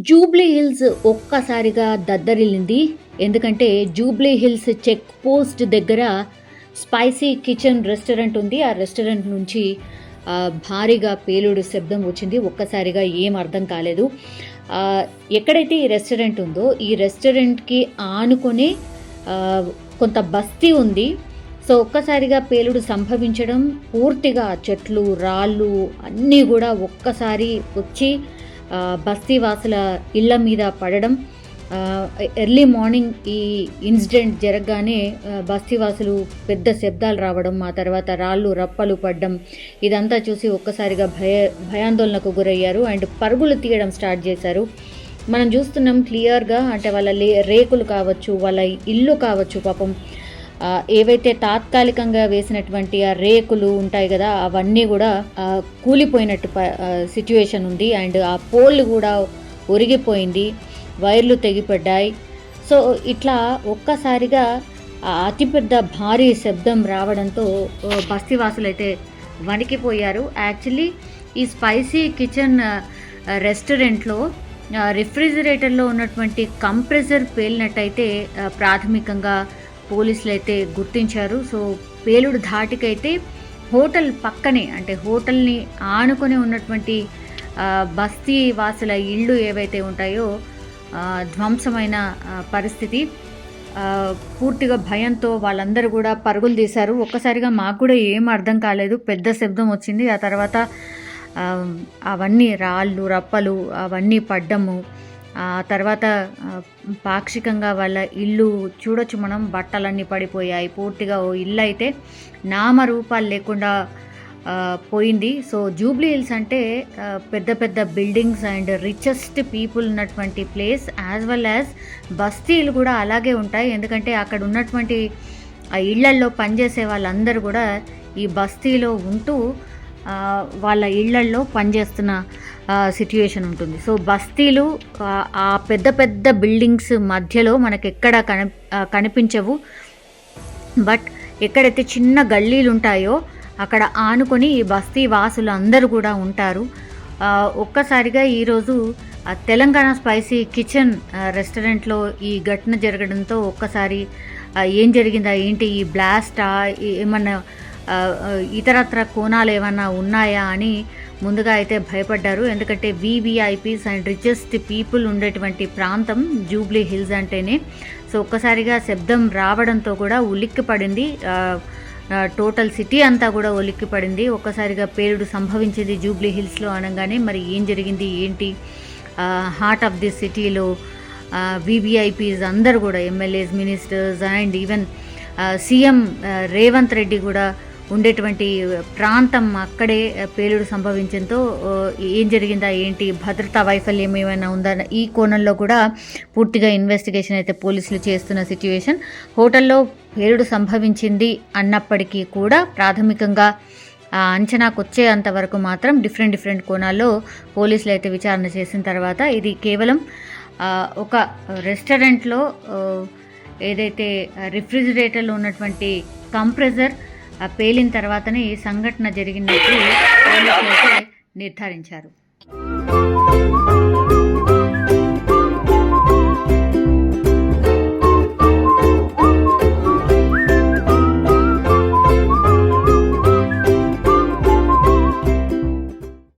Jubilee hills ఒక్కసారిగా దద్దరిల్లింది. ఎందుకంటే Jubilee hills check post దగ్గర స్పైసీ కిచెన్ రెస్టారెంట్ ఉంది. ఆ రెస్టారెంట్ నుంచి భారీగా పేలుడు శబ్దం వచ్చింది. ఒక్కసారిగా ఏం అర్థం కాలేదు. ఎక్కడైతే ఈ రెస్టారెంట్ ఉందో ఈ రెస్టారెంట్కి ఆనుకొని కొంత బస్తీ ఉంది. సో ఒక్కసారిగా పేలుడు సంభవించడం, పూర్తిగా చెట్లు రాళ్ళు అన్నీ కూడా ఒక్కసారి వచ్చి బస్తీవాసుల ఇళ్ల మీద పడడం. ఎర్లీ మార్నింగ్ ఈ ఇన్సిడెంట్ జరగగానే బస్తీవాసులు పెద్ద శబ్దాలు రావడం, ఆ తర్వాత రాళ్ళు రప్పలు పడడం, ఇదంతా చూసి ఒక్కసారిగా భయాందోళనకు గురయ్యారు అండ్ పరుగులు తీయడం స్టార్ట్ చేశారు. మనం చూస్తున్నాం క్లియర్గా. అంటే వాళ్ళ రేకులు కావచ్చు, వాళ్ళ ఇల్లు కావచ్చు, పాపం ఏవైతే తాత్కాలికంగా వేసినటువంటి ఆ రేకులు ఉంటాయి కదా, అవన్నీ కూడా కూలిపోయినట్టు సిచ్యువేషన్ ఉంది. అండ్ ఆ పోల్ కూడా ఒరిగిపోయింది, వైర్లు తెగిపడ్డాయి. సో ఇట్లా ఒక్కసారిగా అతిపెద్ద భారీ శబ్దం రావడంతో బస్తీవాసులు అయితే వణికిపోయారు. యాక్చువల్లీ ఈ స్పైసీ కిచెన్ రెస్టారెంట్లో రిఫ్రిజిరేటర్లో ఉన్నటువంటి కంప్రెసర్ పేలినట్టయితే ప్రాథమికంగా పోలీసులు అయితే గుర్తించారు. సో పేలుడు ధాటికైతే హోటల్ పక్కనే, అంటే హోటల్ని ఆనుకొని ఉన్నటువంటి బస్తీ వాసుల ఇళ్ళు ఏవైతే ఉంటాయో ధ్వంసమైన పరిస్థితి. పూర్తిగా భయంతో వాళ్ళందరూ కూడా పరుగులు తీశారు. ఒక్కసారిగా మాకు కూడా ఏం అర్థం కాలేదు, పెద్ద శబ్దం వచ్చింది. ఆ తర్వాత అవన్నీ రాళ్ళు రప్పలు అవన్నీ పడ్డము. ఆ తర్వాత పాక్షికంగా వాళ్ళ ఇల్లు చూడొచ్చు మనం, బట్టలన్నీ పడిపోయాయి. పూర్తిగా ఓ ఇల్లు అయితే నామరూపాలు లేకుండా పోయింది. సో జూబ్లీ హిల్స్ అంటే పెద్ద పెద్ద బిల్డింగ్స్ అండ్ రిచెస్ట్ పీపుల్ ఉన్నటువంటి ప్లేస్, యాజ్ వెల్ యాజ్ బస్తీలు కూడా అలాగే ఉంటాయి. ఎందుకంటే అక్కడ ఉన్నటువంటి ఆ ఇళ్లల్లో పనిచేసే వాళ్ళందరూ కూడా ఈ బస్తీలో ఉంటూ వాళ్ళ ఇళ్లల్లో పనిచేస్తున్న సిట్యుయేషన్ ఉంటుంది. సో బస్తీలు ఆ పెద్ద పెద్ద బిల్డింగ్స్ మధ్యలో మనకు ఎక్కడ కనిపించవు. బట్ ఎక్కడైతే చిన్న గల్లీలు ఉంటాయో అక్కడ ఆనుకొని ఈ బస్తీ వాసులు అందరూ కూడా ఉంటారు. ఒక్కసారిగా ఈరోజు తెలంగాణ స్పైసీ కిచెన్ రెస్టారెంట్లో ఈ ఘటన జరగడంతో ఒక్కసారి ఏం జరిగిందా ఏంటి, ఈ బ్లాస్టా, ఏమన్నా ఇతరత్ర కోణాలు ఏమన్నా ఉన్నాయా అని ముందుగా అయితే భయపడ్డారు. ఎందుకంటే వివిఐపీస్ అండ్ రిచెస్ట్ పీపుల్ ఉండేటువంటి ప్రాంతం జూబ్లీ హిల్స్ అంటేనే. సో ఒక్కసారిగా శబ్దం రావడంతో కూడా ఉలిక్కి పడింది, టోటల్ సిటీ అంతా కూడా ఉలిక్కి పడింది. ఒక్కసారిగా పేలుడు సంభవించింది జూబ్లీ హిల్స్లో అనగానే మరి ఏం జరిగింది ఏంటి, హార్ట్ ఆఫ్ ది సిటీలో వివిఐపీస్ అందరూ కూడా, MLAs, ministers and even CM Revanth Reddy కూడా ఉండేటువంటి ప్రాంతం అక్కడే పేలుడు సంభవించడంతో ఏం జరిగిందా ఏంటి, భద్రతా వైఫల్యం ఏమైనా ఉందా, ఈ కోణంలో కూడా పూర్తిగా ఇన్వెస్టిగేషన్ అయితే పోలీసులు చేస్తున్న సిచ్యువేషన్. హోటల్లో పేలుడు సంభవించింది అన్నప్పటికీ కూడా ప్రాథమికంగా అంచనాకు వచ్చేంతవరకు మాత్రం డిఫరెంట్ కోణాల్లో పోలీసులు అయితే విచారణ చేసిన తర్వాత ఇది కేవలం ఒక రెస్టారెంట్లో ఏదైతే రిఫ్రిజిరేటర్లో ఉన్నటువంటి కంప్రెసర్ పేలిన తర్వాతనే ఈ సంఘటన జరిగినట్లు పోలీసులు అయితే నిర్ధారించారు.